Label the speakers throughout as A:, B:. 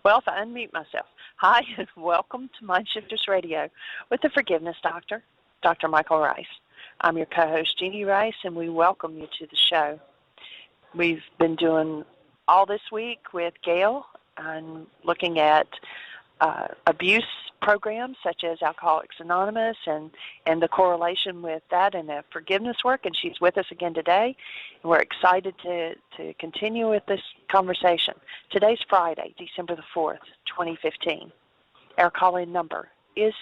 A: Well, if I unmute myself. Hi, and welcome to Mindshifters Radio with the Forgiveness Doctor, Dr. Michael Ryce. I'm your co-host, Jeanie Ryce, and we welcome you to the show. We've been doing all this week with Gail and looking at abuse programs such as Alcoholics Anonymous and the correlation with that and the forgiveness work, and she's with us again today. And we're excited to continue with this conversation. Today's Friday, December the 4th, 2015. Our call-in number is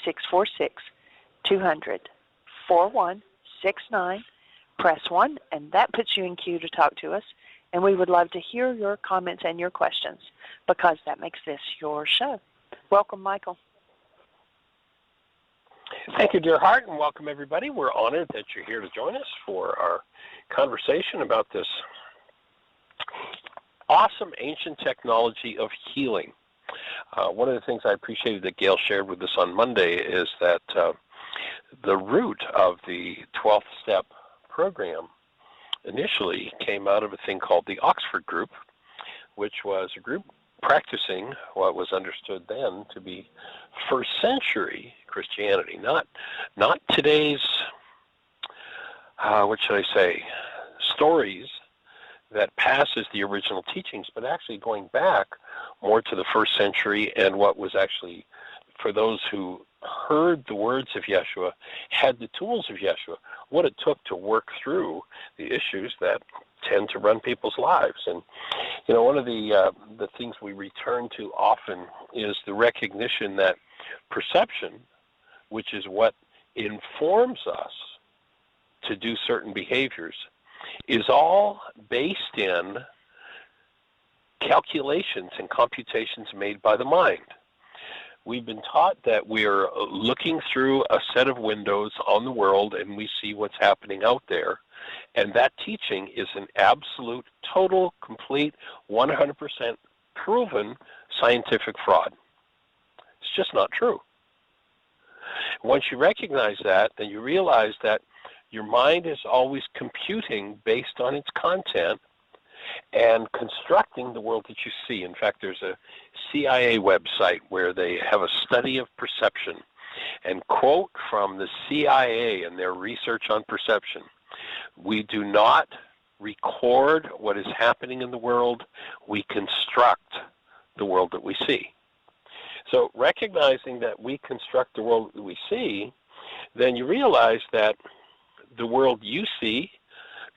A: 646-200-4169. Press 1, and that puts you in queue to talk to us. And we would love to hear your comments and your questions because that makes this your show. Welcome, Michael.
B: Thank you, dear heart, and welcome, everybody. We're honored that you're here to join us for our conversation about this awesome ancient technology of healing. One of the things I appreciated that Gail shared with us on Monday is that the root of the 12th step program initially came out of a thing called the Oxford Group, which was a group practicing what was understood then to be first century Christianity, not today's, stories that passes the original teachings, but actually going back more to the first century and what was actually, for those who heard the words of Yeshua, had the tools of Yeshua, what it took to work through the issues that tend to run people's lives. And one of the things we return to often is the recognition that perception, which is what informs us to do certain behaviors, is all based in calculations and computations made by the mind. We've been taught that we're looking through a set of windows on the world and we see what's happening out there. And that teaching is an absolute, total, complete, 100% proven scientific fraud. It's just not true. Once you recognize that, then you realize that your mind is always computing based on its content and constructing the world that you see. In fact, there's a CIA website where they have a study of perception, and quote from the CIA and their research on perception: "We do not record what is happening in the world, we construct the world that we see." So recognizing that we construct the world that we see, then you realize that the world you see,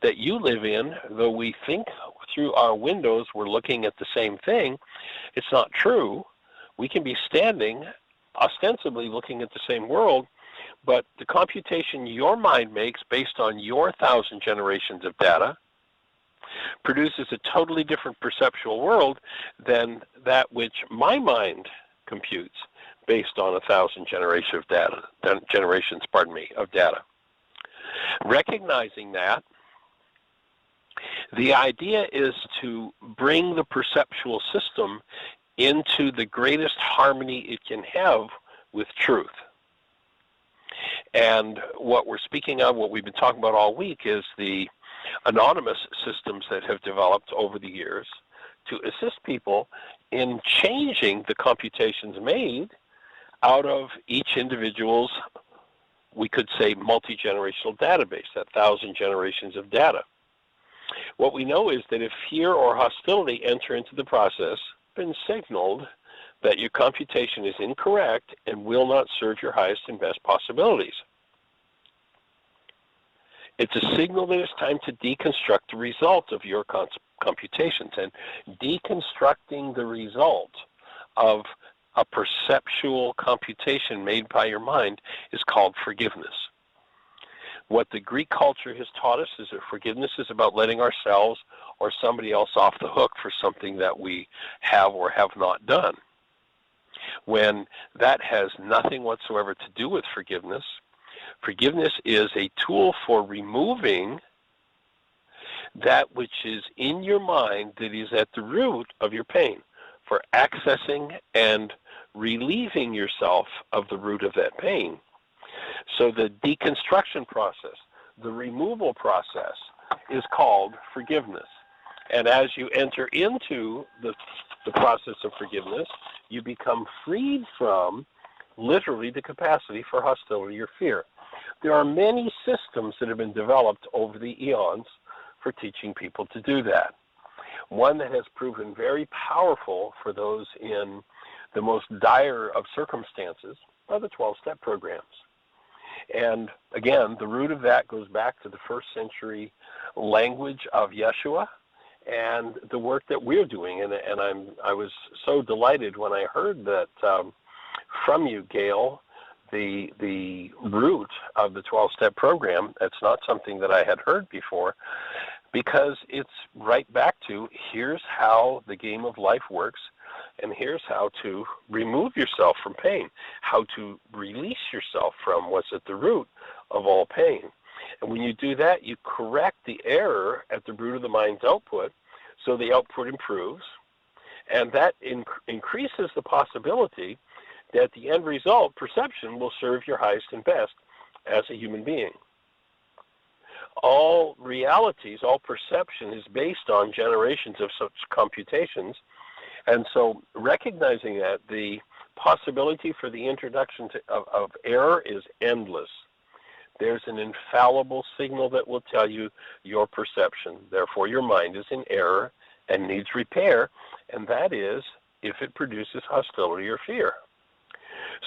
B: that you live in, though we think through our windows we're looking at the same thing, it's not true. We can be standing ostensibly looking at the same world, but the computation your mind makes based on your 1,000 generations of data produces a totally different perceptual world than that which my mind computes based on 1,000 generations of data. Recognizing that, the idea is to bring the perceptual system into the greatest harmony it can have with truth. And what we're speaking of, what we've been talking about all week, is the anonymous systems that have developed over the years to assist people in changing the computations made out of each individual's, we could say, multi-generational database, that 1,000 generations of data. What we know is that if fear or hostility enter into the process, it's been signaled that your computation is incorrect and will not serve your highest and best possibilities. It's a signal that it's time to deconstruct the result of your computations, and deconstructing the result of a perceptual computation made by your mind is called forgiveness. What the Greek culture has taught us is that forgiveness is about letting ourselves or somebody else off the hook for something that we have or have not done. When that has nothing whatsoever to do with forgiveness, forgiveness is a tool for removing that which is in your mind that is at the root of your pain, for accessing and relieving yourself of the root of that pain. So the deconstruction process, the removal process, is called forgiveness. And as you enter into the the process of forgiveness, you become freed from literally the capacity for hostility or fear. There are many systems that have been developed over the eons for teaching people to do that. One that has proven very powerful for those in the most dire of circumstances are the 12-step programs. And again, the root of that goes back to the first century language of Yeshua and the work that we're doing. And I was so delighted when I heard that from you, Gail, the root of the 12-step program. That's not something that I had heard before, because it's right back to here's how the game of life works, and here's how to remove yourself from pain, how to release yourself from what's at the root of all pain. And when you do that, you correct the error at the root of the mind's output, so the output improves, and that increases the possibility that the end result, perception, will serve your highest and best as a human being. All realities, all perception is based on generations of such computations, and so recognizing that, the possibility for the introduction of error is endless. There's an infallible signal that will tell you your perception. Therefore, your mind is in error and needs repair, and that is if it produces hostility or fear.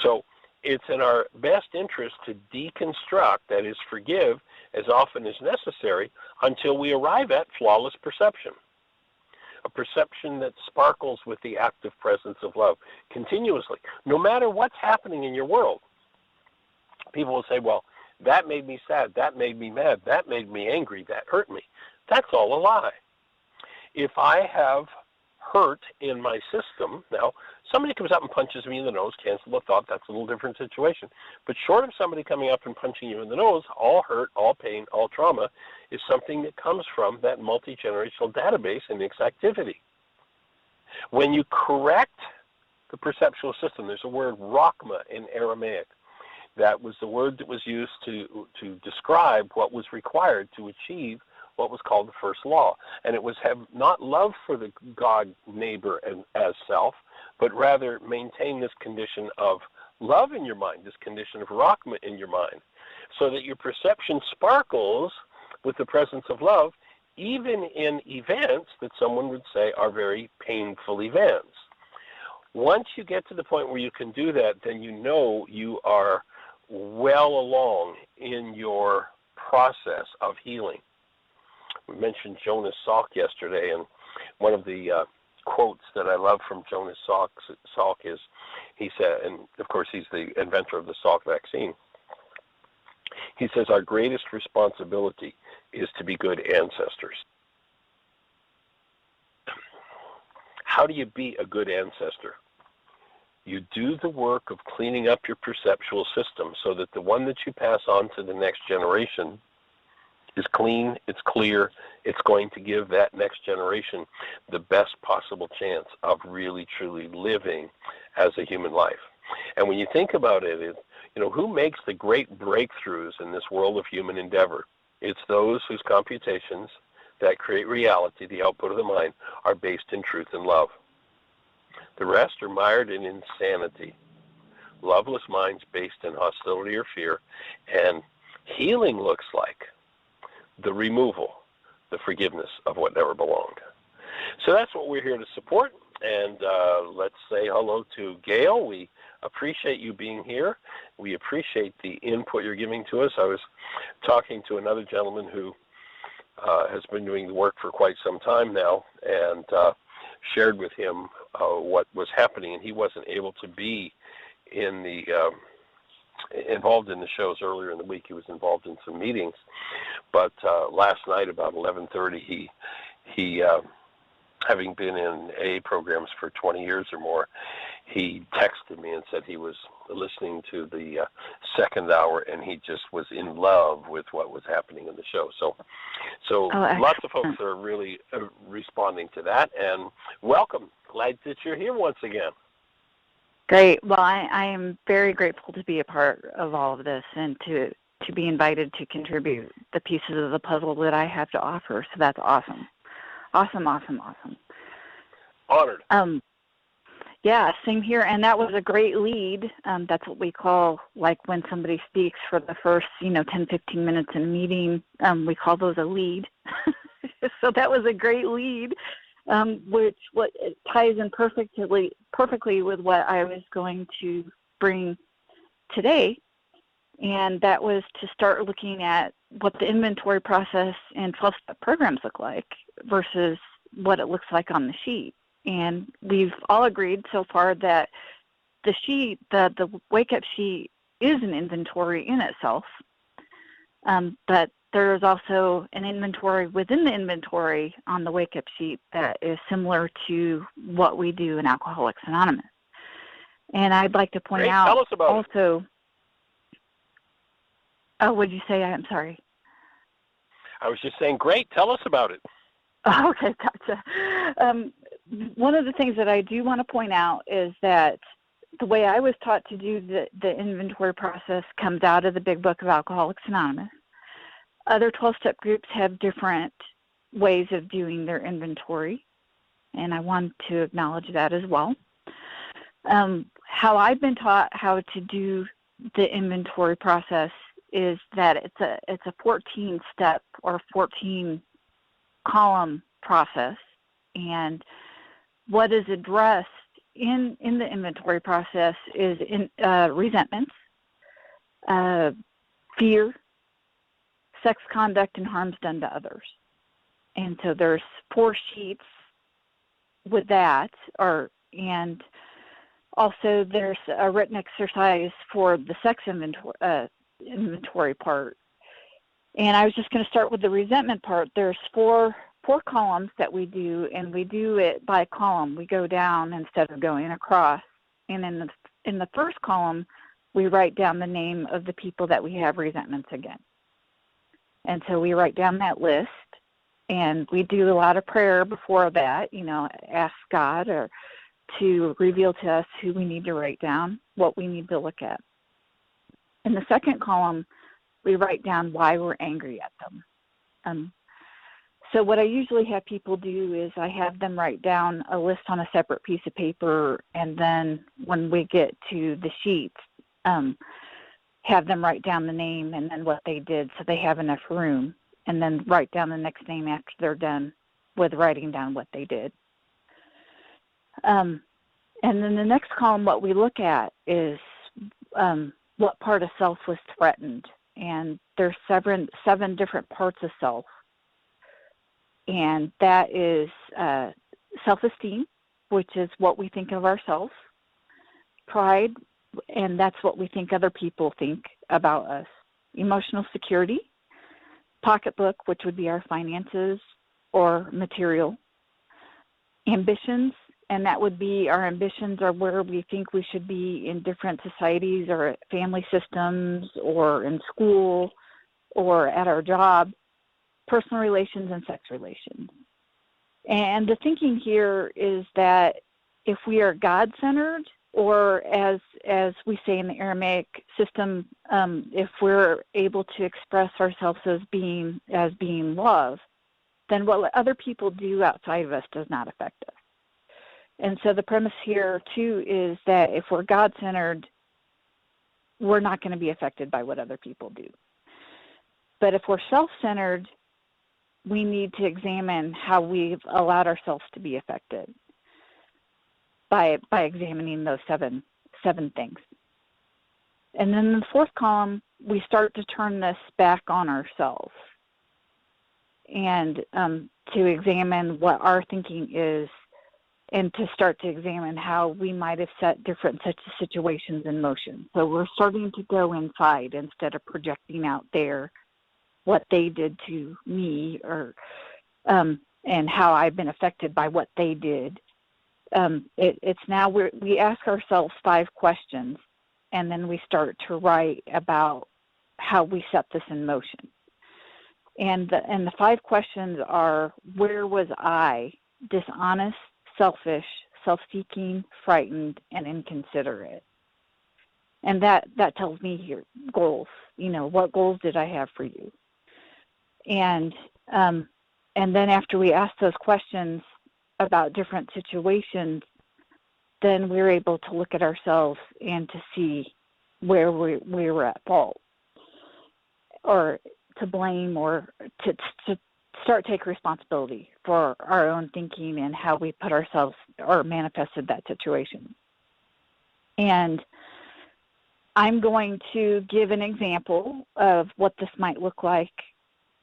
B: So it's in our best interest to deconstruct, that is, forgive as often as necessary until we arrive at flawless perception, a perception that sparkles with the active presence of love continuously, no matter what's happening in your world. People will say, well, that made me sad, that made me mad, that made me angry, that hurt me. That's all a lie. If I have hurt in my system, now, somebody comes up and punches me in the nose, cancel the thought, that's a little different situation. But short of somebody coming up and punching you in the nose, all hurt, all pain, all trauma is something that comes from that multi-generational database and its activity. When you correct the perceptual system, there's a word rakma in Aramaic. That was the word that was used to describe what was required to achieve what was called the first law. And it was have not love for the God neighbor as self, but rather maintain this condition of love in your mind, this condition of rakma in your mind, so that your perception sparkles with the presence of love, even in events that someone would say are very painful events. Once you get to the point where you can do that, then you know you are well along in your process of healing. We mentioned Jonas Salk yesterday, and one of the quotes that I love from Jonas Salk is, he said, and of course he's the inventor of the Salk vaccine, he says, our greatest responsibility is to be good ancestors. How do you be a good ancestor? You do the work of cleaning up your perceptual system so that the one that you pass on to the next generation is clean, it's clear, it's going to give that next generation the best possible chance of really, truly living as a human life. And when you think about it, who makes the great breakthroughs in this world of human endeavor? It's those whose computations that create reality, the output of the mind, are based in truth and love. The rest are mired in insanity, loveless minds based in hostility or fear, and healing looks like the removal, the forgiveness of what never belonged. So that's what we're here to support, and let's say hello to Gail. We appreciate you being here. We appreciate the input you're giving to us. I was talking to another gentleman who has been doing the work for quite some time now, and shared with him what was happening, and he wasn't able to be in the involved in the shows earlier in the week. He was involved in some meetings, but last night about 11:30, he having been in AA programs for 20 years or more, he texted me and said he was listening to the second hour, and he just was in love with what was happening in the show. So lots of folks are really responding to that, and welcome. Glad that you're here once again.
C: Great. Well, I am very grateful to be a part of all of this and to be invited to contribute the pieces of the puzzle that I have to offer. So that's awesome. Awesome, awesome, awesome.
B: Honored.
C: Yeah, same here. And that was a great lead. That's what we call, like when somebody speaks for the first, 10, 15 minutes in a meeting, we call those a lead. So that was a great lead, which it ties in perfectly with what I was going to bring today. And that was to start looking at what the inventory process and 12-step programs look like versus what it looks like on the sheet. And we've all agreed so far that the sheet, the wake-up sheet, is an inventory in itself. But there is also an inventory within the inventory on the wake-up sheet that is similar to what we do in Alcoholics Anonymous. And I'd like to point out
B: Tell us about
C: also.
B: It.
C: Oh, what did you say? I'm sorry.
B: I was just saying, great. Tell us about it.
C: Oh, okay, gotcha. One of the things that I do want to point out is that the way I was taught to do the inventory process comes out of the Big Book of Alcoholics Anonymous. Other 12-step groups have different ways of doing their inventory, and I want to acknowledge that as well. How I've been taught how to do the inventory process is that it's a 14-step or 14-column process, and what is addressed in the inventory process is resentments, fear, sex conduct, and harms done to others. And so there's 4 sheets with that, and also there's a written exercise for the sex inventory part. And I was just going to start with the resentment part. There's four columns that we do, and we do it by column. We go down instead of going across. And in the first column, we write down the name of the people that we have resentments against. And so we write down that list, and we do a lot of prayer before that, ask God to reveal to us who we need to write down, what we need to look at. In the second column, we write down why we're angry at them. So what I usually have people do is I have them write down a list on a separate piece of paper, and then when we get to the sheets, have them write down the name and then what they did so they have enough room, and then write down the next name after they're done with writing down what they did. And then the next column, what we look at is what part of self was threatened. And there's seven different parts of self. And that is self-esteem, which is what we think of ourselves, pride, and that's what we think other people think about us, emotional security, pocketbook, which would be our finances or material, ambitions, and that would be our ambitions are where we think we should be in different societies or family systems or in school or at our job, personal relations, and sex relations. And the thinking here is that if we are God-centered, or as we say in the Aramaic system, if we're able to express ourselves as being love, then what other people do outside of us does not affect us. And so the premise here, too, is that if we're God-centered, we're not going to be affected by what other people do. But if we're self-centered, we need to examine how we've allowed ourselves to be affected by examining those seven things. And then in the fourth column, we start to turn this back on ourselves and to examine what our thinking is, and to start to examine how we might have set different such situations in motion. So we're starting to go inside instead of projecting out there what they did to me or and how I've been affected by what they did. It's now we ask ourselves 5 questions, and then we start to write about how we set this in motion. And the 5 questions are: where was I dishonest, selfish, self-seeking, frightened, and inconsiderate? And that tells me here goals. What goals did I have for you? And then after we ask those questions, about different situations, then we're able to look at ourselves and to see where we were at fault, or to blame, or to start take responsibility for our own thinking and how we put ourselves or manifested that situation. And I'm going to give an example of what this might look like.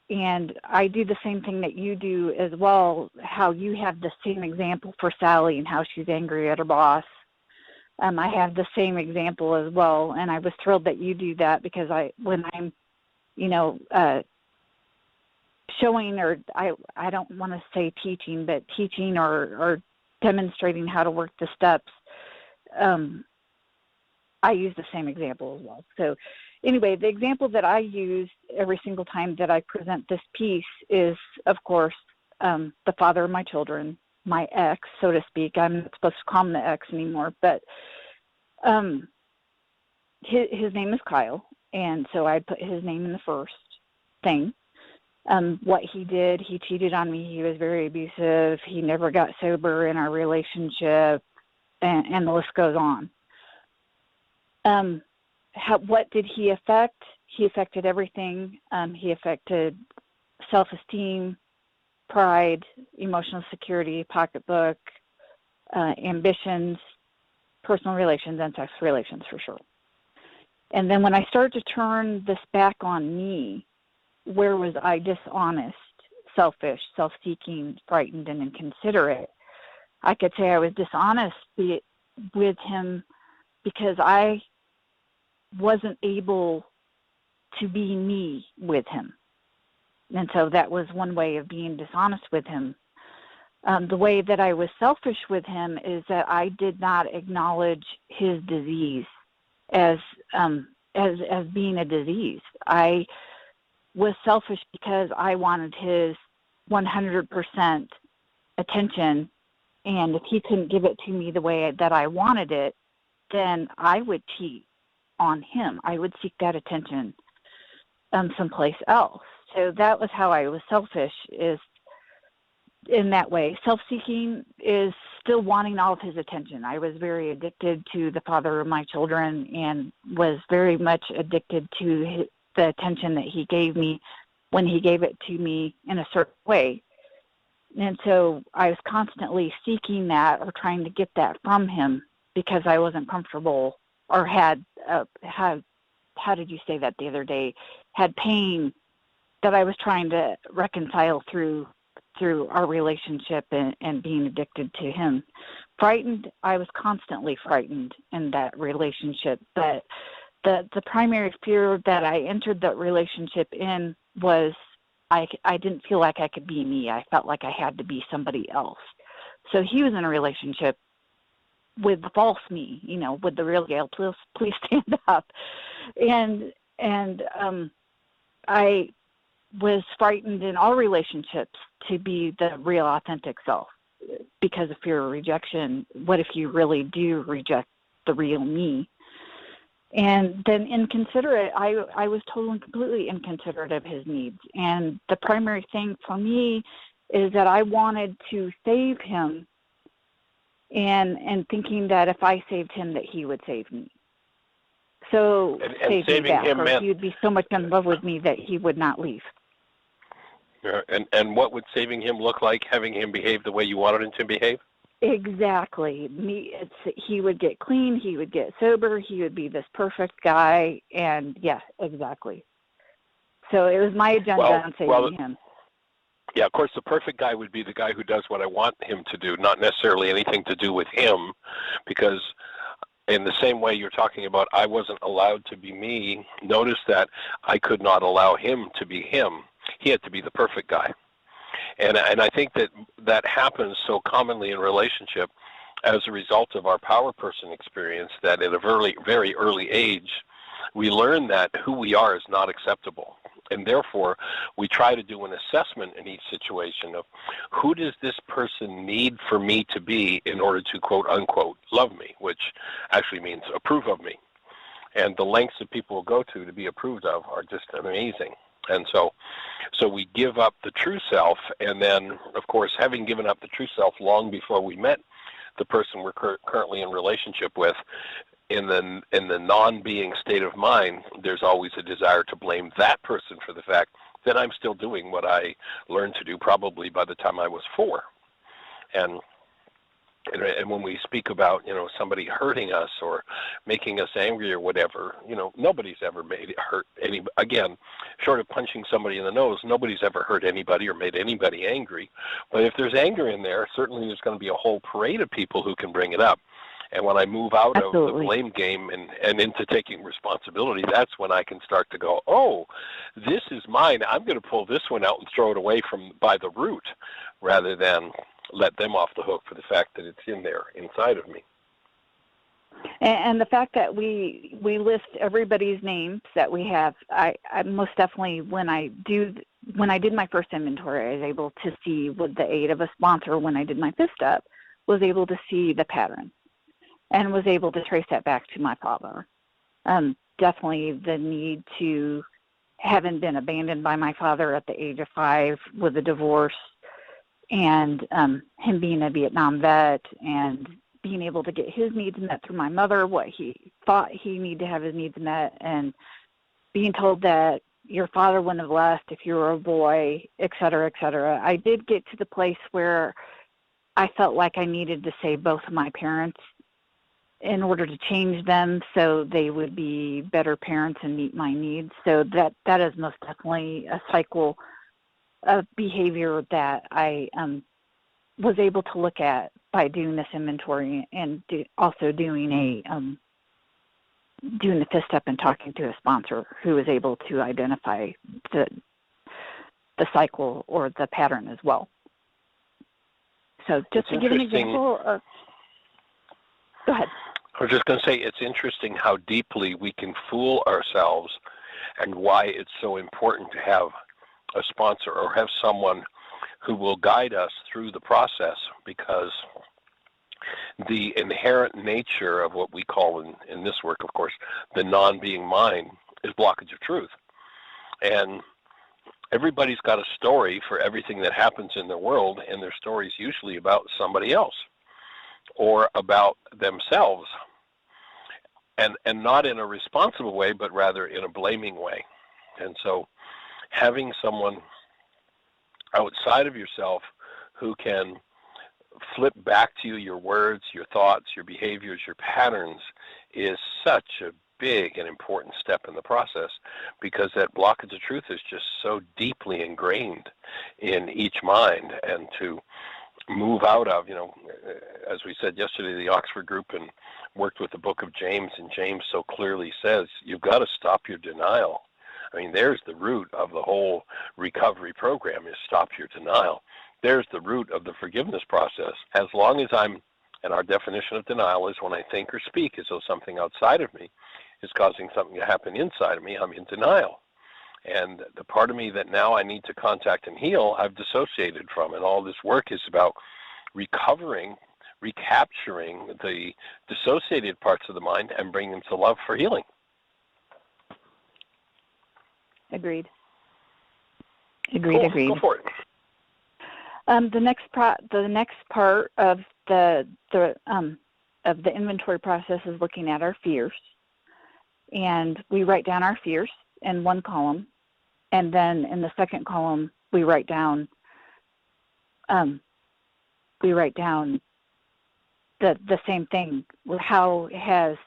C: And I do the same thing that you do as well, how you have the same example for Sally and how she's angry at her boss. I have the same example as well, and I was thrilled that you do that, because when I'm, showing, or I don't want to say teaching, but teaching or demonstrating how to work the steps, I use the same example as well. So anyway, the example that I use every single time that I present this piece is, of course, the father of my children, my ex, so to speak. I'm not supposed to call him the ex anymore, but his name is Kyle, and so I put his name in the first thing. What he did, he cheated on me. He was very abusive. He never got sober in our relationship, and the list goes on. What did he affect? He affected everything. He affected self-esteem, pride, emotional security, pocketbook, ambitions, personal relations, and sex relations for sure. And then when I started to turn this back on me, where was I dishonest, selfish, self-seeking, frightened, and inconsiderate? I could say I was dishonest with him because I wasn't able to be me with him. And so that was one way of being dishonest with him. The way that I was selfish with him is that I did not acknowledge his disease as being a disease. I was selfish because I wanted his 100% attention, and if he couldn't give it to me the way that I wanted it, then I would cheat on him. I would seek that attention someplace else. So that was how I was selfish, is in that way. Self-seeking is still wanting all of his attention. I was very addicted to the father of my children and was very much addicted to the attention that he gave me when he gave it to me in a certain way. And so I was constantly seeking that or trying to get that from him because I wasn't comfortable or had how did you say that the other day, had pain that I was trying to reconcile through our relationship and being addicted to him. Frightened, I was constantly frightened in that relationship. But the primary fear that I entered that relationship in was I didn't feel like I could be me. I felt like I had to be somebody else. So he was in a relationship with the false me, with the real Gail. Please stand up. And I was frightened in all relationships to be the real authentic self because of fear of rejection. What if you really do reject the real me? And then inconsiderate, I was totally and completely inconsiderate of his needs. And the primary thing for me is that I wanted to save him and thinking that if I saved him that he would save me. So
B: and
C: save me back,
B: him
C: or
B: meant,
C: he would be so much in love with me that he would not leave.
B: And what would saving him look like? Having him behave the way you wanted him to behave?
C: Exactly. He would get clean, he would get sober, he would be this perfect guy, and yeah, exactly. So it was my agenda on saving him.
B: Yeah, of course, the perfect guy would be the guy who does what I want him to do, not necessarily anything to do with him, because in the same way you're talking about I wasn't allowed to be me, notice that I could not allow him to be him. He had to be the perfect guy. And I think that happens so commonly in relationship as a result of our power person experience, that at a very early age, we learn that who we are is not acceptable. And therefore, we try to do an assessment in each situation of who does this person need for me to be in order to, quote, unquote, love me, which actually means approve of me. And the lengths that people will go to be approved of are just amazing. And so we give up the true self, and then, of course, having given up the true self long before we met the person we're currently in relationship with, in the non-being state of mind, there's always a desire to blame that person for the fact that I'm still doing what I learned to do probably by the time I was 4. And when we speak about, somebody hurting us or making us angry or whatever, nobody's ever hurt any. Again, short of punching somebody in the nose, nobody's ever hurt anybody or made anybody angry. But if there's anger in there, certainly there's going to be a whole parade of people who can bring it up. And when I move out
C: Absolutely.
B: of the blame game and into taking responsibility, that's when I can start to go, oh, this is mine. I'm going to pull this one out and throw it away by the root, rather than let them off the hook for the fact that it's in there inside of me.
C: And the fact that we list everybody's names that we have, I most definitely, when I did my first inventory, I was able to see, with the aid of a sponsor, when I did my fifth step, was able to see the pattern and was able to trace that back to my father. Definitely the need to, having been abandoned by my father at the age of 5 with a divorce, and him being a Vietnam vet and being able to get his needs met through my mother, what he thought he needed to have his needs met, and being told that your father wouldn't have left if you were a boy, et cetera, et cetera. I did get to the place where I felt like I needed to save both of my parents in order to change them so they would be better parents and meet my needs. So that is most definitely a cycle of behavior that I was able to look at by doing this inventory, and also doing the fifth step and talking to a sponsor who was able to identify the cycle or the pattern as well. So just to give an example of, go ahead.
B: I was just going to say, it's interesting how deeply we can fool ourselves, and why it's so important to have a sponsor or have someone who will guide us through the process, because the inherent nature of what we call in this work, of course, the non-being mind, is blockage of truth. And everybody's got a story for everything that happens in their world, and their story is usually about somebody else or about themselves, and not in a responsible way, but rather in a blaming way. And so having someone outside of yourself who can flip back to you your words, your thoughts, your behaviors, your patterns is such a big and important step in the process, because that blockage of truth is just so deeply ingrained in each mind. And to move out of, as we said yesterday, the Oxford group and worked with the book of James, and James so clearly says, you've got to stop your denial. I mean, there's the root of the whole recovery program, is stop your denial. There's the root of the forgiveness process. As long as and our definition of denial is when I think or speak as though something outside of me is causing something to happen inside of me, I'm in denial. And the part of me that now I need to contact and heal, I've dissociated from. And all this work is about recovering, recapturing the dissociated parts of the mind and bringing them to love for healing.
C: Agreed.
B: Cool.
C: Agreed.
B: Go for it.
C: The next part of the inventory process is looking at our fears, and we write down our fears in one column, and then in the second column we write down the same thing. How has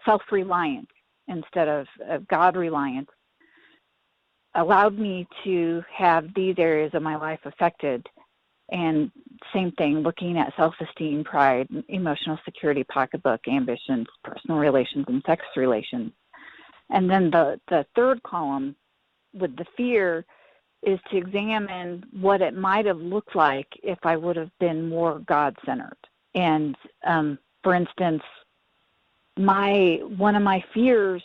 C: self-reliance instead of God-reliance allowed me to have these areas of my life affected? And same thing, looking at self-esteem, pride, emotional security, pocketbook, ambitions, personal relations, and sex relations. And then the third column with the fear is to examine what it might have looked like if I would have been more God-centered. And for instance, one of my fears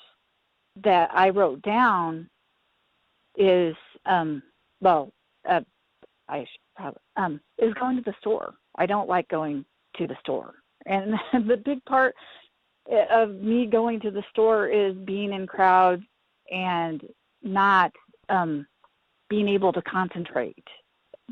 C: that I wrote down is is going to the store. I don't like going to the store, and the big part of me going to the store is being in crowds and not being able to concentrate,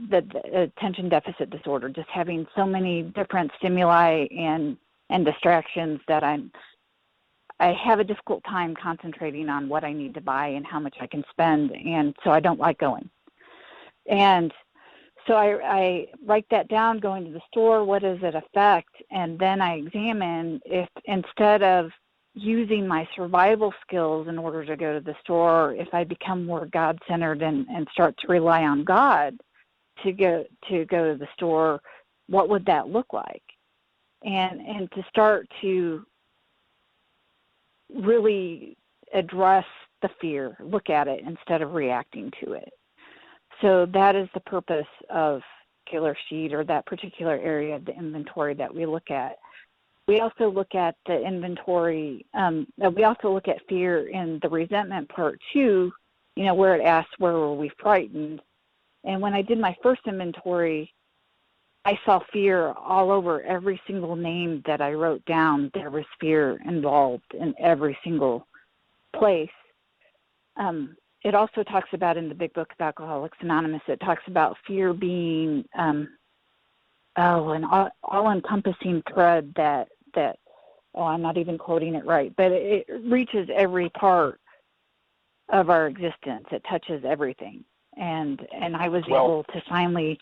C: the attention deficit disorder, just having so many different stimuli and distractions that I have a difficult time concentrating on what I need to buy and how much I can spend, and so I don't like going. And so I write that down, going to the store, what does it affect? And then I examine if, instead of using my survival skills in order to go to the store, if I become more God-centered and start to rely on God to go to the store, what would that look like? And to start to really address the fear, look at it instead of reacting to it. So that is the purpose of Killer Sheet, or that particular area of the inventory that we look at. We also look at the inventory, we also look at fear in the resentment part too, where it asks where were we frightened. And when I did my first inventory, I saw fear all over every single name that I wrote down. There was fear involved in every single place. It also talks about, in the big book of Alcoholics Anonymous, it talks about fear being an all-encompassing thread that I'm not even quoting it right, but it reaches every part of our existence. It touches everything. And I was able to finally,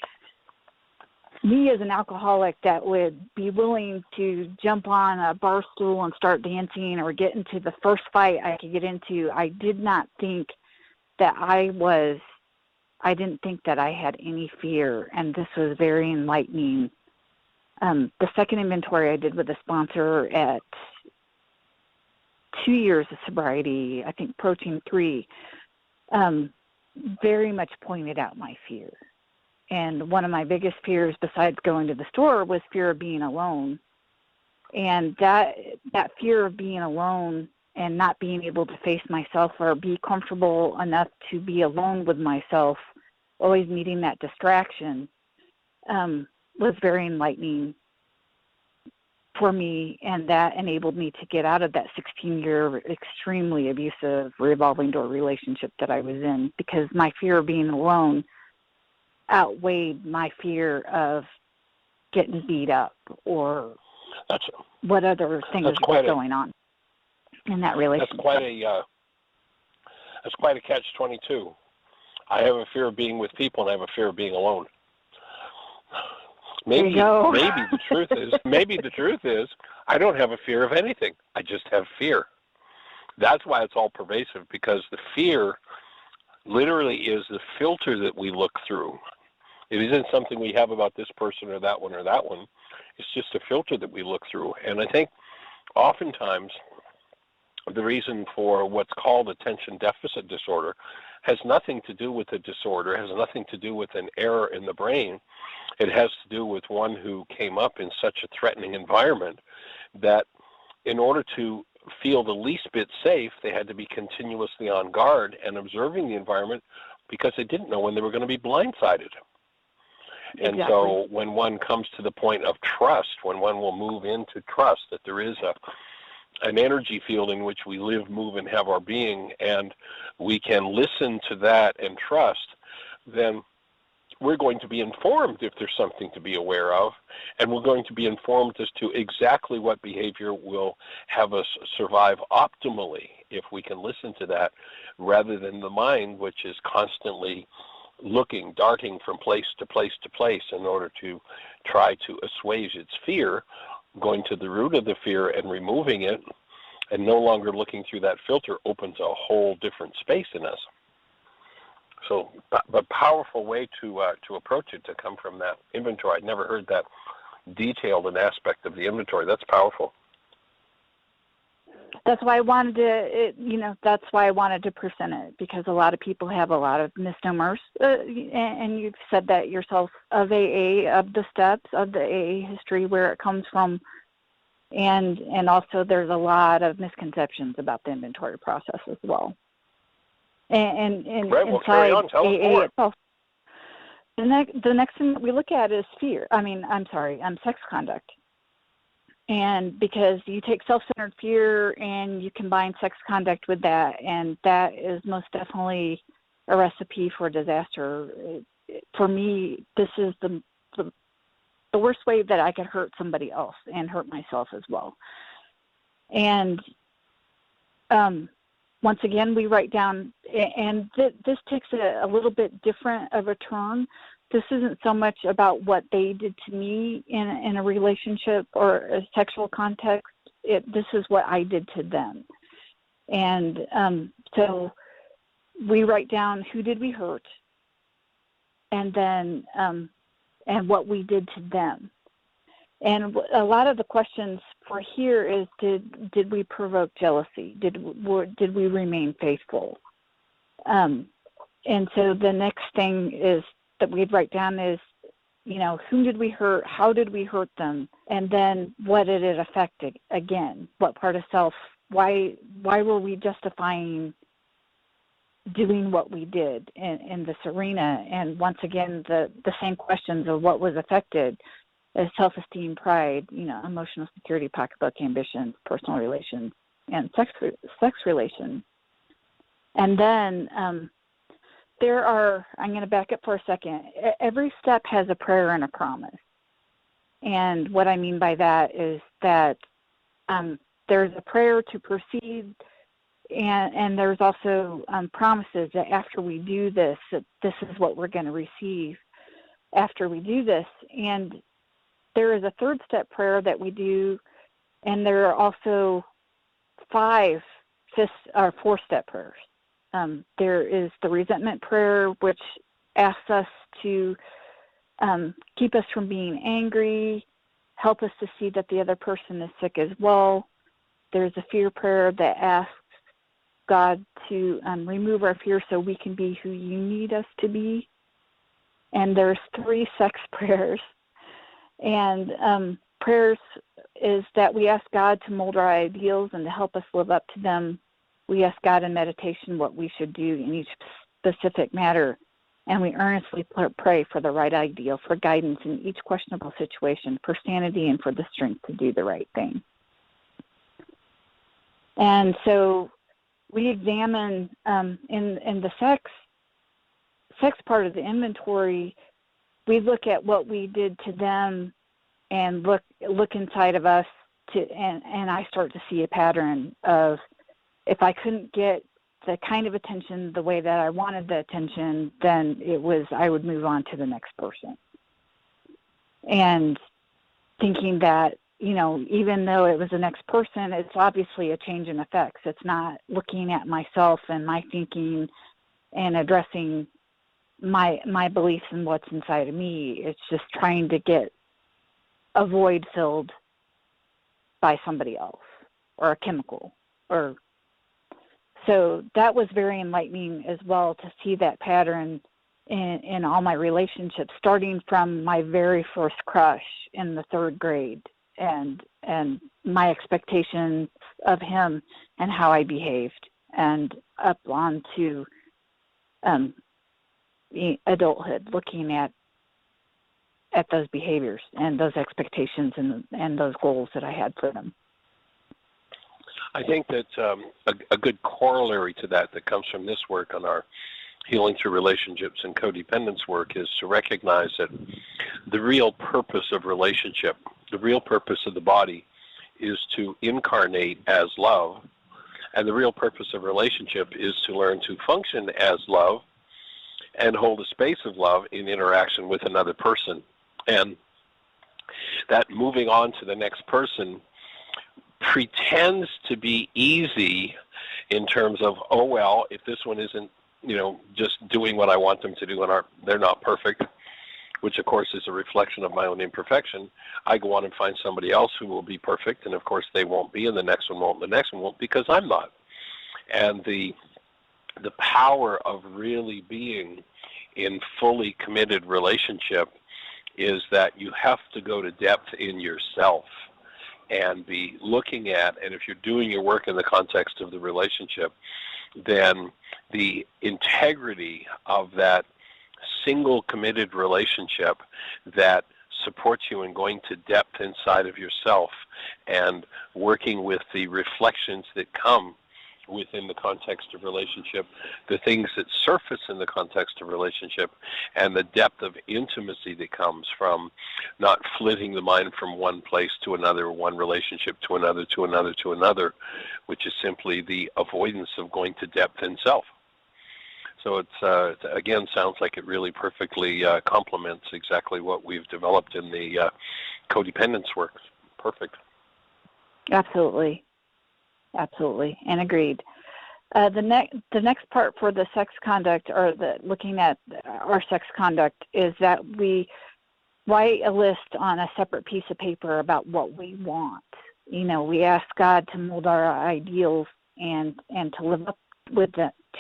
C: me as an alcoholic that would be willing to jump on a bar stool and start dancing or get into the first fight I could get into, I did not think that I didn't think that I had any fear, and this was very enlightening. The second inventory I did with a sponsor at 2 years of sobriety, I think approaching 3, very much pointed out my fear. And one of my biggest fears, besides going to the store, was fear of being alone. And that fear of being alone and not being able to face myself or be comfortable enough to be alone with myself, always needing that distraction, was very enlightening for me, and that enabled me to get out of that 16-year extremely abusive revolving door relationship that I was in, because my fear of being alone outweighed my fear of getting beat up or what other things was going on in that relationship.
B: That's quite a catch-22. I have a fear of being with people, and I have a fear of being alone. Maybe the truth is I don't have a fear of anything. I just have fear. That's why it's all pervasive, because the fear literally is the filter that we look through. It isn't something we have about this person or that one or that one. It's just a filter that we look through. And I think oftentimes the reason for what's called attention deficit disorder has nothing to do with the disorder, has nothing to do with an error in the brain. It has to do with one who came up in such a threatening environment that in order to feel the least bit safe, they had to be continuously on guard and observing the environment, because they didn't know when they were going to be blindsided. And so when one comes to the point of trust, when one will move into trust that there is an energy field in which we live, move, and have our being, and we can listen to that and trust, then we're going to be informed if there's something to be aware of, and we're going to be informed as to exactly what behavior will have us survive optimally if we can listen to that, rather than the mind, which is constantly looking, darting from place to place to place in order to try to assuage its fear, going to the root of the fear and removing it, and no longer looking through that filter opens a whole different space in us. So, but powerful way to approach it, to come from that inventory. I'd never heard that detailed an aspect of the inventory. That's powerful.
C: That's why I wanted to present it, because a lot of people have a lot of misnomers, and you've said that yourself, of AA, of the steps, of the AA history, where it comes from, and also there's a lot of misconceptions about the inventory process as well. And
B: right, well, carry on. Tell us more.
C: itself, the next thing that we look at is sex conduct. And because you take self-centered fear and you combine sex conduct with that, and that is most definitely a recipe for disaster. For me, this is the worst way that I could hurt somebody else and hurt myself as well. And once again, we write down, and this takes a little bit different of a turn. This isn't so much about what they did to me in a relationship or a sexual context. This is what I did to them. And so we write down who did we hurt, and then and what we did to them. And a lot of the questions for here is, did we provoke jealousy? Did we remain faithful? And so the next thing is that we'd write down is, whom did we hurt? How did we hurt them? And then what did it affect again? What part of self? Why were we justifying doing what we did in this arena? And once again, the same questions of what was affected is self-esteem, pride, emotional security, pocketbook ambitions, personal relations, and sex relations. And then I'm going to back up for a second. Every step has a prayer and a promise. And what I mean by that is that there's a prayer to proceed, and there's also promises that after we do this, that this is what we're going to receive after we do this. And there is a third step prayer that we do, and there are also 4-step prayers. There is the resentment prayer, which asks us to keep us from being angry, help us to see that the other person is sick as well. There's a fear prayer that asks God to remove our fear so we can be who you need us to be. And there's 3 sex prayers. And prayers is that we ask God to mold our ideals and to help us live up to them. We ask God in meditation what we should do in each specific matter, and we earnestly pray for the right ideal, for guidance in each questionable situation, for sanity and for the strength to do the right thing. And so we examine in the sex part of the inventory, we look at what we did to them and look inside of us and I start to see a pattern of, if I couldn't get the kind of attention the way that I wanted the attention, then I would move on to the next person. And thinking that, even though it was the next person, it's obviously a change in effects. It's not looking at myself and my thinking and addressing my beliefs and what's inside of me. It's just trying to get a void filled by somebody else or a chemical. So that was very enlightening as well, to see that pattern in all my relationships, starting from my very first crush in the 3rd grade and my expectations of him and how I behaved, and up on to adulthood, looking at those behaviors and those expectations and those goals that I had for them.
B: I think that a good corollary to that comes from this work on our healing through relationships and codependence work is to recognize that the real purpose of relationship, the real purpose of the body, is to incarnate as love, and the real purpose of relationship is to learn to function as love and hold a space of love in interaction with another person. And that moving on to the next person pretends to be easy in terms of, oh, well, if this one isn't, just doing what I want them to do and they're not perfect, which of course is a reflection of my own imperfection, I go on and find somebody else who will be perfect, and of course they won't be, and the next one won't, and the next one won't, because I'm not. And the power of really being in fully committed relationship is that you have to go to depth in yourself and be looking at, and if you're doing your work in the context of the relationship, then the integrity of that single committed relationship that supports you in going to depth inside of yourself and working with the reflections that come within the context of relationship, the things that surface in the context of relationship, and the depth of intimacy that comes from not flitting the mind from one place to another, one relationship to another, to another, to another, which is simply the avoidance of going to depth in self. So it's again, sounds like it really perfectly complements exactly what we've developed in the codependence work. Perfect.
C: Absolutely. Absolutely, and agreed. The next part for the sex conduct, or looking at our sex conduct, is that we write a list on a separate piece of paper about what we want. You know, we ask God to mold our ideals and to live up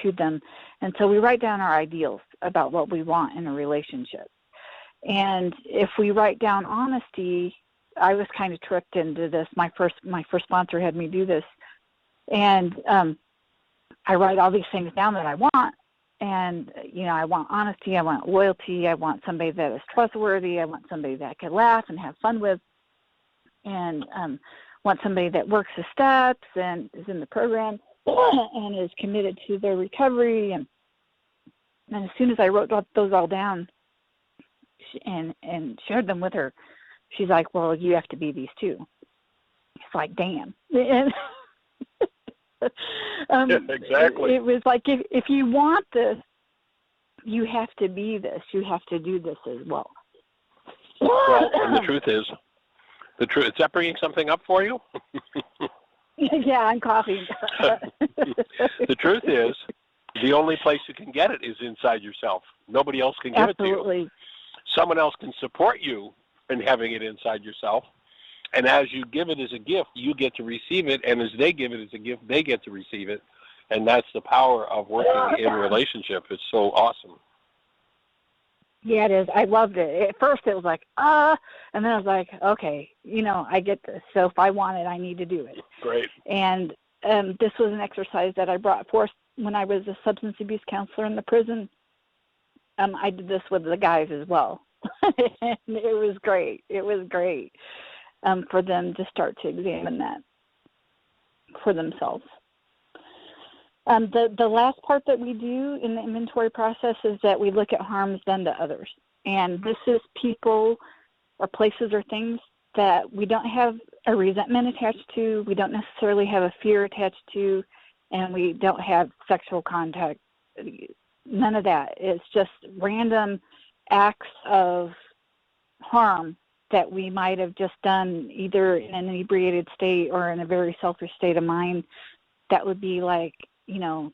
C: to them, and so we write down our ideals about what we want in a relationship. And if we write down honesty, I was kind of tricked into this. My first sponsor had me do this. And I write all these things down that I want. And, you know, I want honesty, I want loyalty, I want somebody that is trustworthy, I want somebody that I can laugh and have fun with, and want somebody that works the steps and is in the program and is committed to their recovery. And as soon as I wrote those all down and shared them with her, she's like, well, you have to be these too. It's like, damn.
B: Exactly.
C: It was like, if you want this, you have to be this. You have to do this as well.
B: Well, and the truth is, is that bringing something up for you?
C: Yeah, I'm coughing.
B: The truth is, the only place you can get it is inside yourself. Nobody else can give
C: Absolutely.
B: it to you. Someone else can support you in having it inside yourself. And as you give it as a gift, you get to receive it. And as they give it as a gift, they get to receive it. And that's the power of working in a relationship. It's so awesome.
C: Yeah, it is. I loved it. At first it was like, and then I was like, okay, you know, I get this. So if I want it, I need to do it.
B: Great.
C: And this was an exercise that I brought forth when I was a substance abuse counselor in the prison. I did this with the guys as well. And it was great. It was great for them to start to examine that for themselves. The last part that we do in the inventory process is that we look at harms done to others. And this is people or places or things that we don't have a resentment attached to, we don't necessarily have a fear attached to, and we don't have sexual contact. None of that. It's just random acts of harm that we might have just done either in an inebriated state or in a very selfish state of mind. That would be like, bitching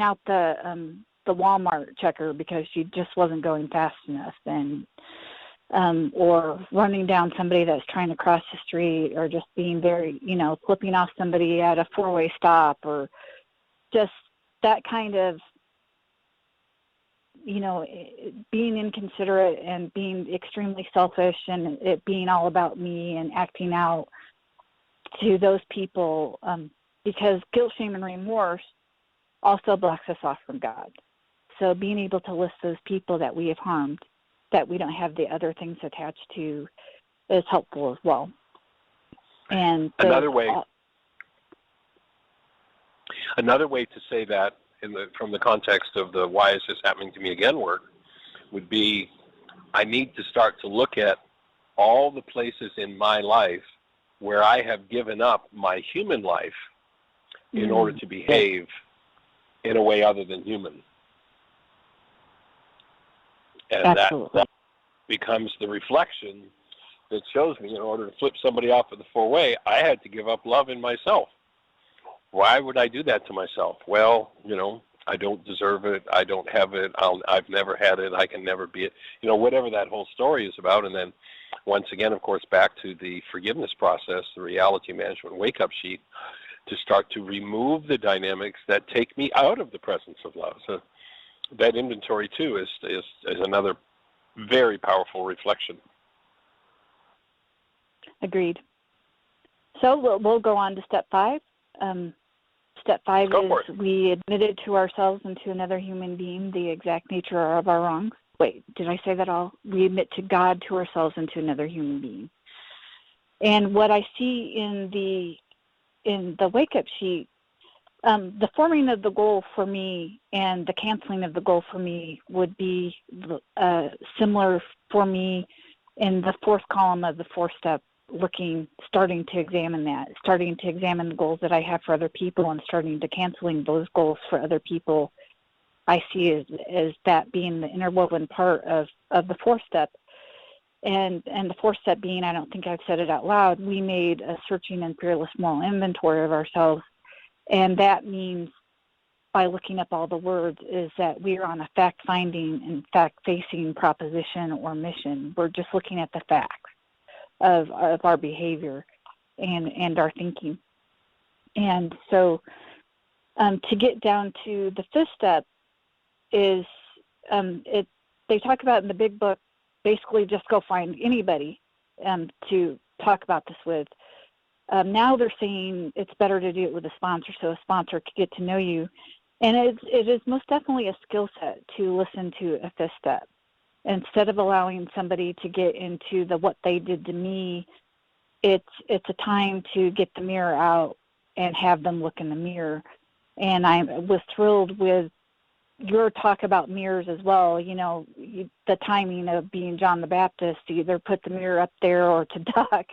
C: out the Walmart checker because she just wasn't going fast enough, and or running down somebody that's trying to cross the street, or just being very, flipping off somebody at a four-way stop, or just that kind of, being inconsiderate and being extremely selfish, and it being all about me and acting out to those people, because guilt, shame, and remorse also blocks us off from God. So being able to list those people that we have harmed, that we don't have the other things attached to, is helpful as well. And
B: another way to say that from the context of the why is this happening to me again work would be, I need to start to look at all the places in my life where I have given up my human life in order to behave in a way other than human. And that becomes the reflection that shows me, in order to flip somebody off of the four-way, I had to give up love in myself. Why would I do that to myself? Well, I don't deserve it. I don't have it. I've never had it. I can never be it. Whatever that whole story is about. And then once again, of course, back to the forgiveness process, the Reality Management Wake-Up Sheet, to start to remove the dynamics that take me out of the presence of love. So that inventory, too, is another very powerful reflection.
C: Agreed. So we'll go on to step 5. Step 5 is we admitted to ourselves and to another human being the exact nature of our wrongs. wait, did I say that all? We admit to God, to ourselves, and to another human being. And what I see in the wake-up sheet, the forming of the goal for me and the canceling of the goal for me would be similar for me in the fourth column of the four-step, starting to examine the goals that I have for other people and starting to canceling those goals for other people. I see as that being the interwoven part of the fourth step. And the fourth step being, I don't think I've said it out loud, we made a searching and fearless moral inventory of ourselves. And that means, by looking up all the words, is that we are on a fact-finding and fact-facing proposition or mission. We're just looking at the facts of our behavior and our thinking. And so to get down to the fifth step is, they talk about in the big book, basically just go find anybody to talk about this with. Now they're saying it's better to do it with a sponsor, so a sponsor could get to know you. And it is most definitely a skill set to listen to a fifth step. Instead of allowing somebody to get into what they did to me, it's a time to get the mirror out and have them look in the mirror. And I was thrilled with your talk about mirrors as well. The timing of being John the Baptist, to either put the mirror up there or to duck.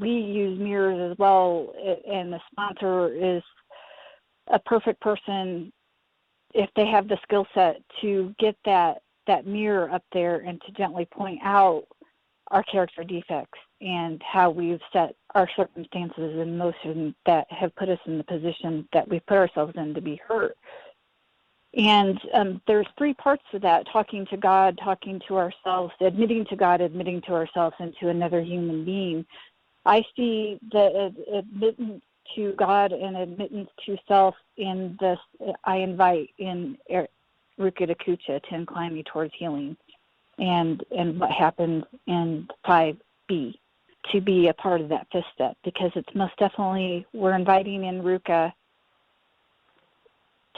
C: We use mirrors as well, and the sponsor is a perfect person if they have the skill set to get that mirror up there and to gently point out our character defects and how we've set our circumstances in motion that have put us in the position that we've put ourselves in to be hurt. And there's three parts to that: talking to God, talking to ourselves, admitting to God, admitting to ourselves, and to another human being. I see the admittance to God and admittance to self in this, I invite in Ruka Dakucha, to incline me towards healing, and what happens in 5B, to be a part of that fifth step, because it's most definitely, we're inviting in Ruka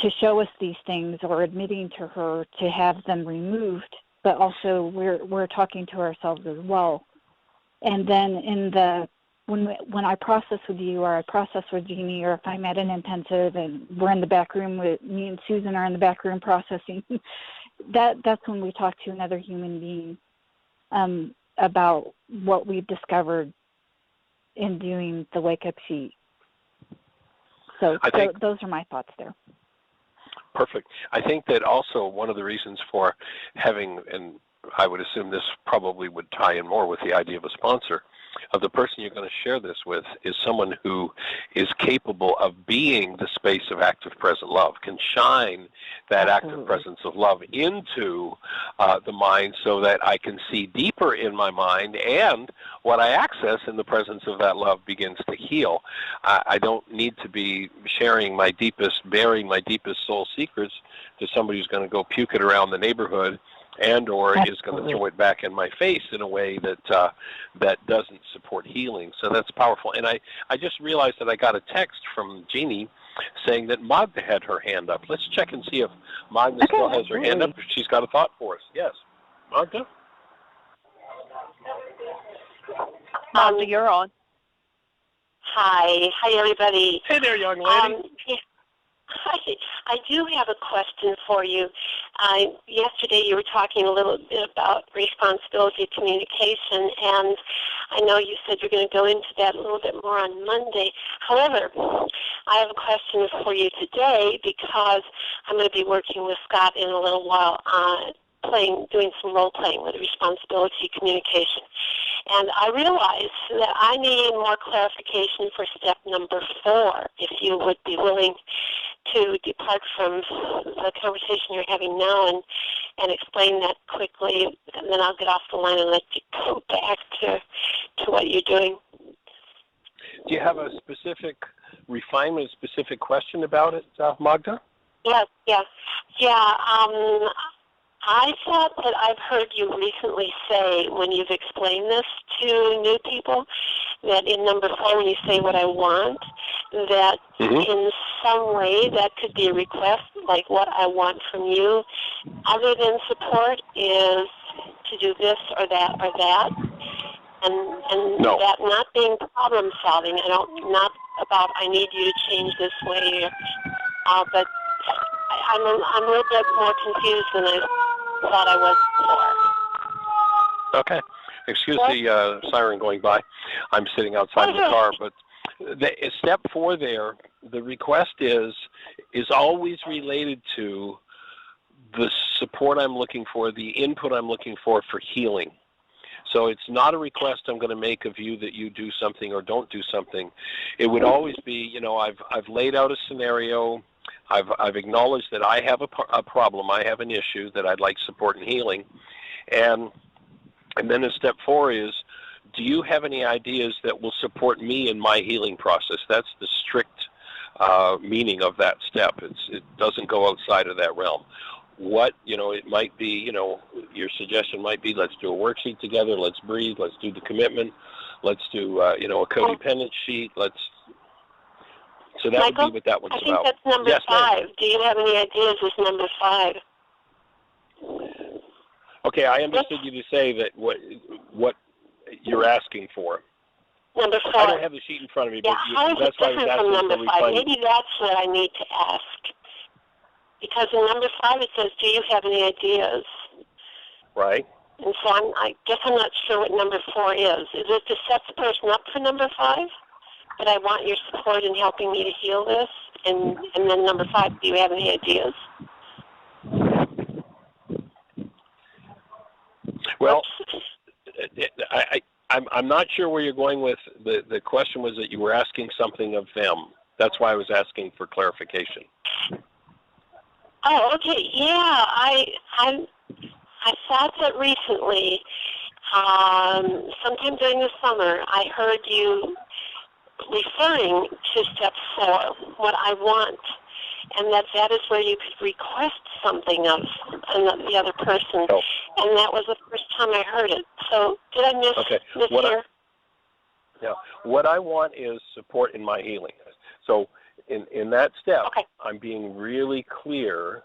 C: to show us these things, or admitting to her to have them removed, but also we're talking to ourselves as well. And then when I process with you, or I process with Jeanie, or if I'm at an intensive and we're in the back room with me and Susan are in the back room processing, that's when we talk to another human being about what we've discovered in doing the wake-up sheet. So those are my thoughts there.
B: Perfect. I think that also one of the reasons for having, and I would assume this probably would tie in more with the idea of a sponsor, of the person you're going to share this with is someone who is capable of being the space of active present love, can shine that active presence of love into the mind so that I can see deeper in my mind, and what I access in the presence of that love begins to heal. I don't need to be sharing bearing my deepest soul secrets to somebody who's going to go puke it around the neighborhood or is going to throw it back in my face in a way that doesn't support healing. So that's powerful. And I just realized that I got a text from Jeanie saying that Magda had her hand up. Let's check and see if Magda still has her hand up, if she's got a thought for us. Yes. Magda?
A: Magda, you're on.
D: Hi, everybody.
B: Hey there, young lady.
D: Hi, I do have a question for you. Yesterday you were talking a little bit about responsibility communication, and I know you said you're going to go into that a little bit more on Monday. However, I have a question for you today because I'm going to be working with Scott in a little while doing some role playing with responsibility communication. And I realized that I need more clarification for step number 4, if you would be willing to depart from the conversation you're having now and explain that quickly, and then I'll get off the line and let you go back to what you're doing.
B: Do you have a specific refinement, specific question about it, Magda?
D: Yeah. I thought that I've heard you recently say, when you've explained this to new people, that in number 4, when you say what I want, that in some way that could be a request, like what I want from you, other than support, is to do this or that or that, and
B: No.
D: that not being problem solving. Not about I need you to change this way, but I'm a little bit more confused than I thought I was before.
B: Okay. Excuse the siren going by. I'm sitting outside of the car, but step 4 there, the request is always related to the support I'm looking for, the input I'm looking for healing. So it's not a request I'm going to make of you that you do something or don't do something. It would always be, I've laid out a scenario. I've acknowledged that I have a problem. I have an issue that I'd like support and healing. And then the step 4 is, do you have any ideas that will support me in my healing process? That's the strict meaning of that step. It doesn't go outside of that realm. It might be, your suggestion might be, let's do a worksheet together, let's breathe, let's do the commitment, let's do, a codependent sheet, so that
D: Michael,
B: would be what that one's
D: about. I think
B: about.
D: that's number
B: Yes,
D: 5.
B: ma'am.
D: Do you have any ideas with number 5?
B: Okay, I understood you to say that what you're asking for.
D: Number 4.
B: I don't have the sheet in front of me,
D: Yeah,
B: but
D: how is
B: that's
D: it
B: why I was
D: different
B: asking
D: from number
B: for
D: 5? Maybe that's what I need to ask. Because in number 5 it says, do you have any ideas?
B: Right.
D: And so I guess I'm not sure what number 4 is. Is it to set the person up for number 5? But I want your support in helping me to heal this. And then number 5, do you have any ideas?
B: Well, I'm not sure where you're going with the question. Was that you were asking something of them? That's why I was asking for clarification.
D: Oh, okay. Yeah, I thought that recently, sometime during the summer, I heard you referring to step 4, what I want, and that is where you could request something of the other person.
B: Oh.
D: And that was the first time I heard it. So did I miss here?
B: What I want is support in my healing. So in that step,
D: okay.
B: I'm being really clear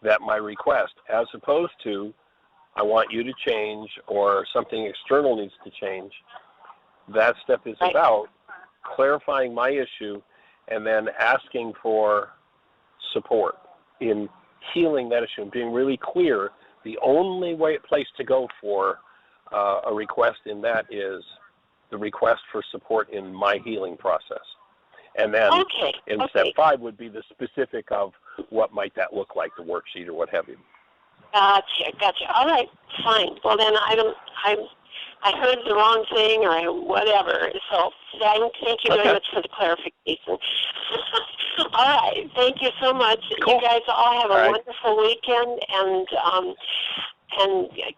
B: that my request, as opposed to I want you to change or something external needs to change, that step is
D: right.
B: about clarifying my issue and then asking for support in healing that issue and being really clear. The only place to go for a request in that is the request for support in my healing process. And then in step 5 would be the specific of what might that look like, the worksheet or what have you.
D: Gotcha. All right, fine. Well, then I heard the wrong thing or whatever. So thank you very much for the clarification. All right, thank you so much.
B: Cool.
D: You guys all have a wonderful weekend and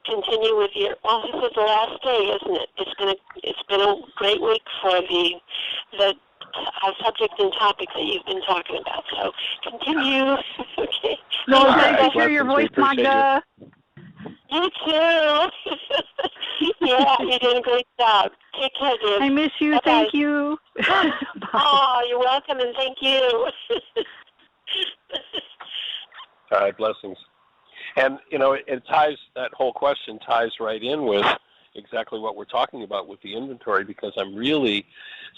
D: continue with your. Well, this is the last day, isn't it? It's been a great week for the subject and topic that you've been talking about. So continue. Okay.
C: No, great to hear your voice, Magda.
D: You too. Yeah, you did a great job. Take care, dear.
C: I miss you.
D: Bye-bye.
C: Thank you.
D: Oh, you're welcome, and thank you.
B: All right, blessings. And, it ties, that whole question ties right in with exactly what we're talking about with the inventory, because I'm really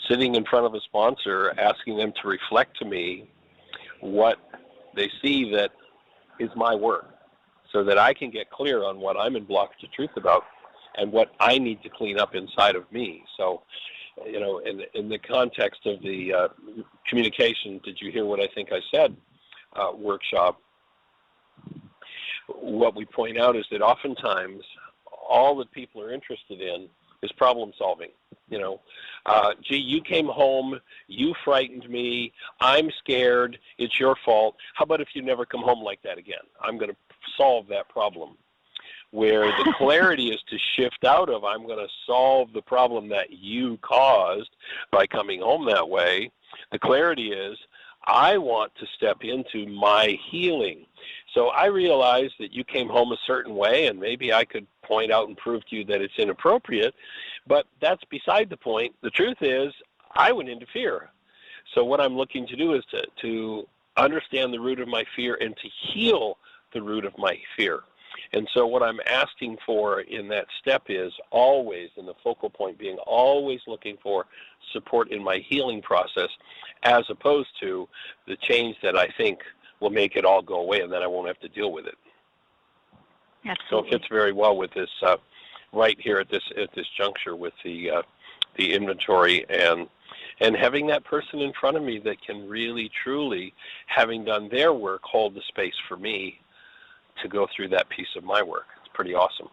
B: sitting in front of a sponsor asking them to reflect to me what they see that is my work so that I can get clear on what I'm in blockage of truth about and what I need to clean up inside of me. So, in the context of the communication, did you hear what I think I said, workshop? What we point out is that oftentimes all that people are interested in is problem solving. Gee, you came home, you frightened me, I'm scared, it's your fault. How about if you never come home like that again? I'm going to solve that problem. Where the clarity is to shift out of, I'm going to solve the problem that you caused by coming home that way. The clarity is, I want to step into my healing. So I realize that you came home a certain way, and maybe I could point out and prove to you that it's inappropriate, but that's beside the point. The truth is, I would interfere. So what I'm looking to do is to understand the root of my fear and to heal the root of my fear. And so what I'm asking for in that step is always, and the focal point being always looking for support in my healing process, as opposed to the change that I think will make it all go away and then I won't have to deal with it.
C: Absolutely.
B: So it fits very well with this right here at this juncture with the inventory and having that person in front of me that can really, truly, having done their work, hold the space for me to go through that piece of my work. It's pretty awesome.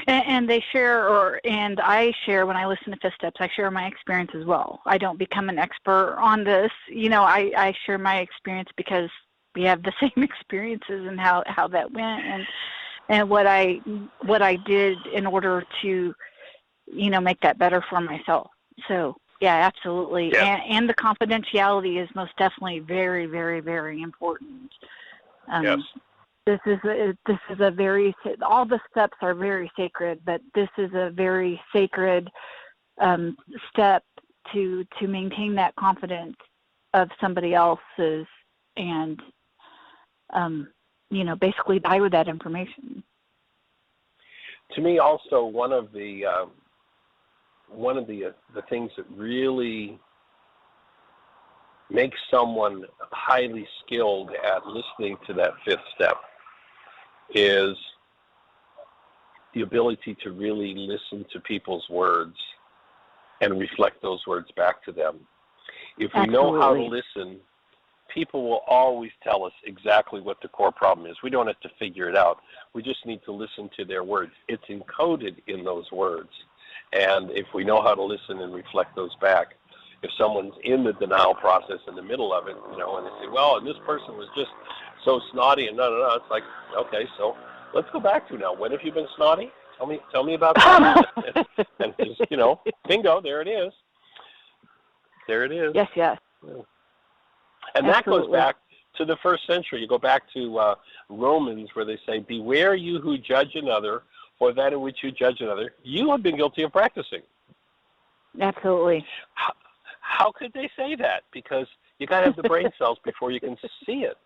C: And they share, and I share when I listen to Fifth Steps, I share my experience as well. I don't become an expert on this. I share my experience because we have the same experiences and how that went and what I did in order to, make that better for myself. So, yeah, absolutely.
B: Yeah.
C: And the confidentiality is most definitely very, very, very important.
B: Yes.
C: This is a very, all the steps are very sacred, but this is a very sacred step to maintain that confidence of somebody else's and, basically die with that information.
B: To me, also one of the things that really makes someone highly skilled at listening to that fifth step is the ability to really listen to people's words and reflect those words back to them. If we know how to listen, people will always tell us exactly what the core problem is. We don't have to figure it out. We just need to listen to their words. It's encoded in those words. And if we know how to listen and reflect those back, if someone's in the denial process in the middle of it, and they say, well, and this person was just so snotty and it's like, okay, so let's go back to now. When have you been snotty? Tell me about that. and just, bingo, there it is. There it is.
C: Yes, yes.
B: And
C: Absolutely.
B: That goes back to the first century. You go back to Romans where they say, beware you who judge another, for that in which you judge another, you have been guilty of practicing.
C: Absolutely.
B: How could they say that? Because you got to have the brain cells before you can see it.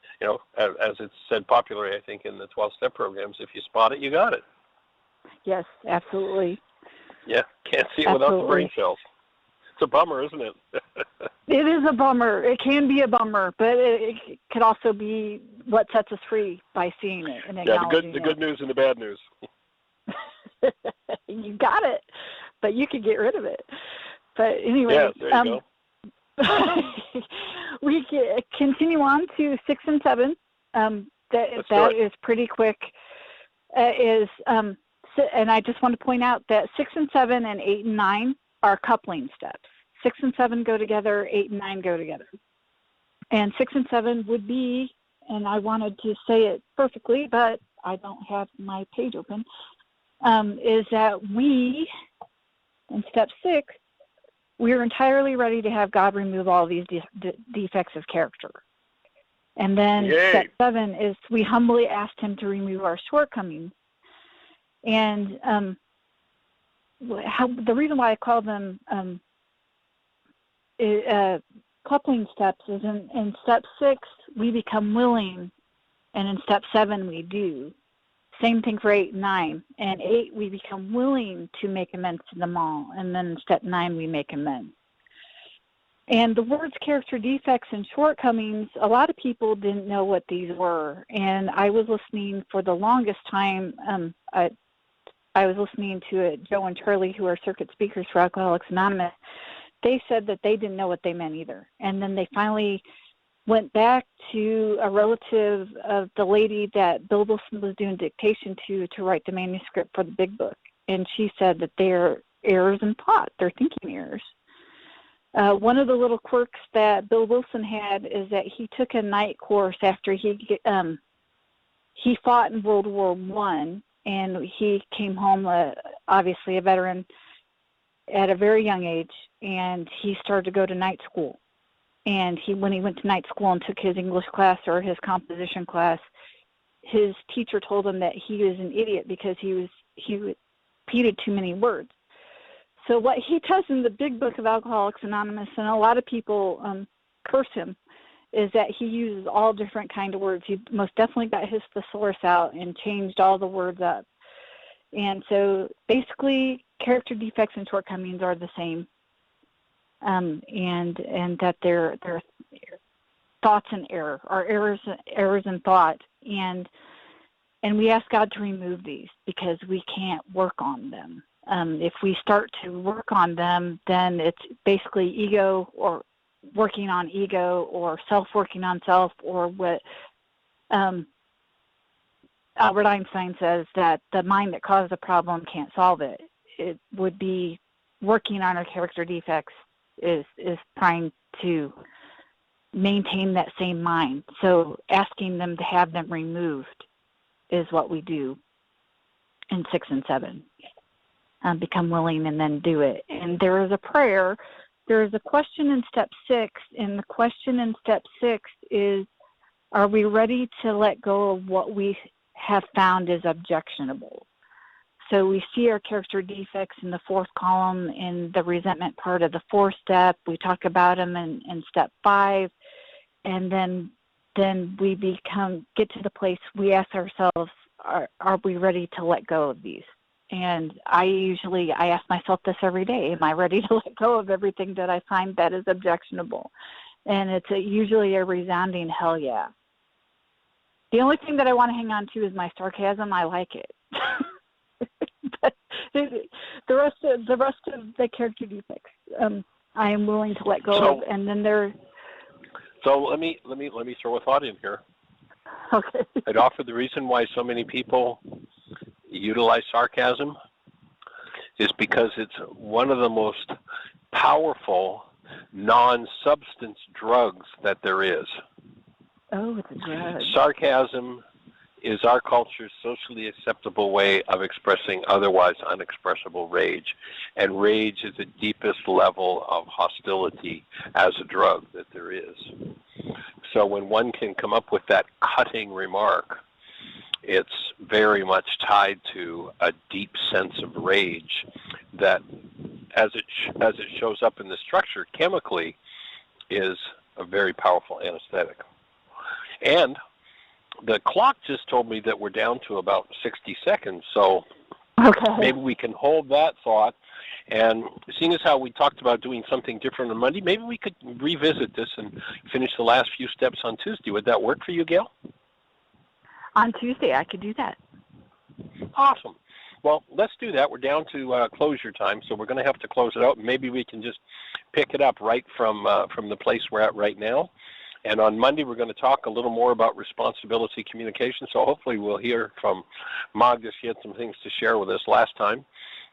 B: As it's said popularly, I think, in the 12-step programs, if you spot it, you got it.
C: Yes, absolutely.
B: Yeah, can't see it without the brain cells. It's a bummer, isn't it?
C: It is a bummer. It can be a bummer, but it could also be what sets us free by seeing it and acknowledging
B: the good news and the bad news.
C: You got it, but you could get rid of it. But anyway,
B: yeah, there you go.
C: We continue on to 6 and 7. That is pretty quick. And I just want to point out that 6 and 7 and 8 and 9 are coupling steps. 6 and 7 go together, 8 and 9 go together. And 6 and 7 would be, and I wanted to say it perfectly, but I don't have my page open, is that we, in step 6, we're entirely ready to have God remove all these defects of character. And then step 7 is we humbly asked him to remove our shortcomings. And the reason why I call them coupling steps is in step 6, we become willing, and in step 7, we do. Same thing for 8 and 9. And 8, we become willing to make amends to them all. And then in step 9, we make amends. And the words character defects and shortcomings, a lot of people didn't know what these were. And I was listening for the longest time. I was listening to Joe and Charlie, who are circuit speakers for Alcoholics Anonymous. They said that they didn't know what they meant either. And then they finally went back to a relative of the lady that Bill Wilson was doing dictation to write the manuscript for the big book. And she said that they're errors in thought, they're thinking errors. One of the little quirks that Bill Wilson had is that he took a night course after he fought in World War I, and he came home, obviously a veteran, at a very young age, and he started to go to night school. And when he went to night school and took his English class or his composition class, his teacher told him that he was an idiot because he repeated too many words. So what he does in the big book of Alcoholics Anonymous, and a lot of people curse him, is that he uses all different kind of words. He most definitely got his thesaurus out and changed all the words up. And so basically character defects and shortcomings are the same, and that they're thoughts in error, or errors in thought, and we ask God to remove these because we can't work on them. If we start to work on them, then it's basically ego, or working on ego, or self working on self, or what Albert Einstein says, that the mind that caused the problem can't solve it. It would be working on our character defects is trying to maintain that same mind. So asking them to have them removed is what we do in 6 and 7. Become willing and then do it. And there is a prayer. There is a question in step 6, and the question in step 6 is, are we ready to let go of what we have found is objectionable? So we see our character defects in the 4th column in the resentment part of the 4th step. We talk about them in step 5, and then we get to the place we ask ourselves, are we ready to let go of these? And I ask myself this every day: am I ready to let go of everything that I find that is objectionable? And it's usually a resounding hell yeah. The only thing that I want to hang on to is my sarcasm. I like it. But the rest of the character defects, I am willing to let go of. And then there.
B: So let me throw a thought in here.
C: Okay.
B: I'd offer the reason why so many people utilize sarcasm is because it's one of the most powerful non-substance drugs that there is.
C: Oh, it's a drug.
B: Sarcasm is our culture's socially acceptable way of expressing otherwise unexpressible rage. And rage is the deepest level of hostility as a drug that there is. So when one can come up with that cutting remark, it's very much tied to a deep sense of rage that, as it shows up in the structure chemically, is a very powerful anesthetic. And the clock just told me that we're down to about 60 seconds, so
C: okay.
B: Maybe we can hold that thought. And seeing as how we talked about doing something different on Monday, maybe we could revisit this and finish the last few steps on Tuesday. Would that work for you, Gail?
C: On Tuesday, I could do that.
B: Awesome. Well, let's do that. We're down to closure time, so we're going to have to close it out. Maybe we can just pick it up right from the place we're at right now. And on Monday, we're going to talk a little more about responsibility communication. So hopefully we'll hear from Magda. She had some things to share with us last time.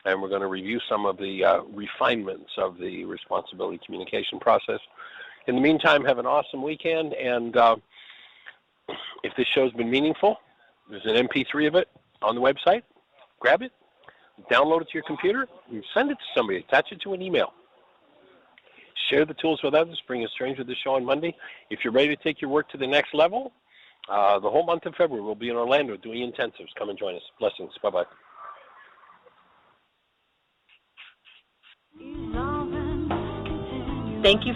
B: And we're going to review some of the refinements of the responsibility communication process. In the meantime, have an awesome weekend. And if this show's been meaningful, there's an MP3 of it on the website. Grab it, download it to your computer, and send it to somebody. Attach it to an email. Share the tools with others. Bring a stranger to the show on Monday. If you're ready to take your work to the next level, the whole month of February we'll be in Orlando doing intensives. Come and join us. Blessings. Bye-bye.
A: Thank you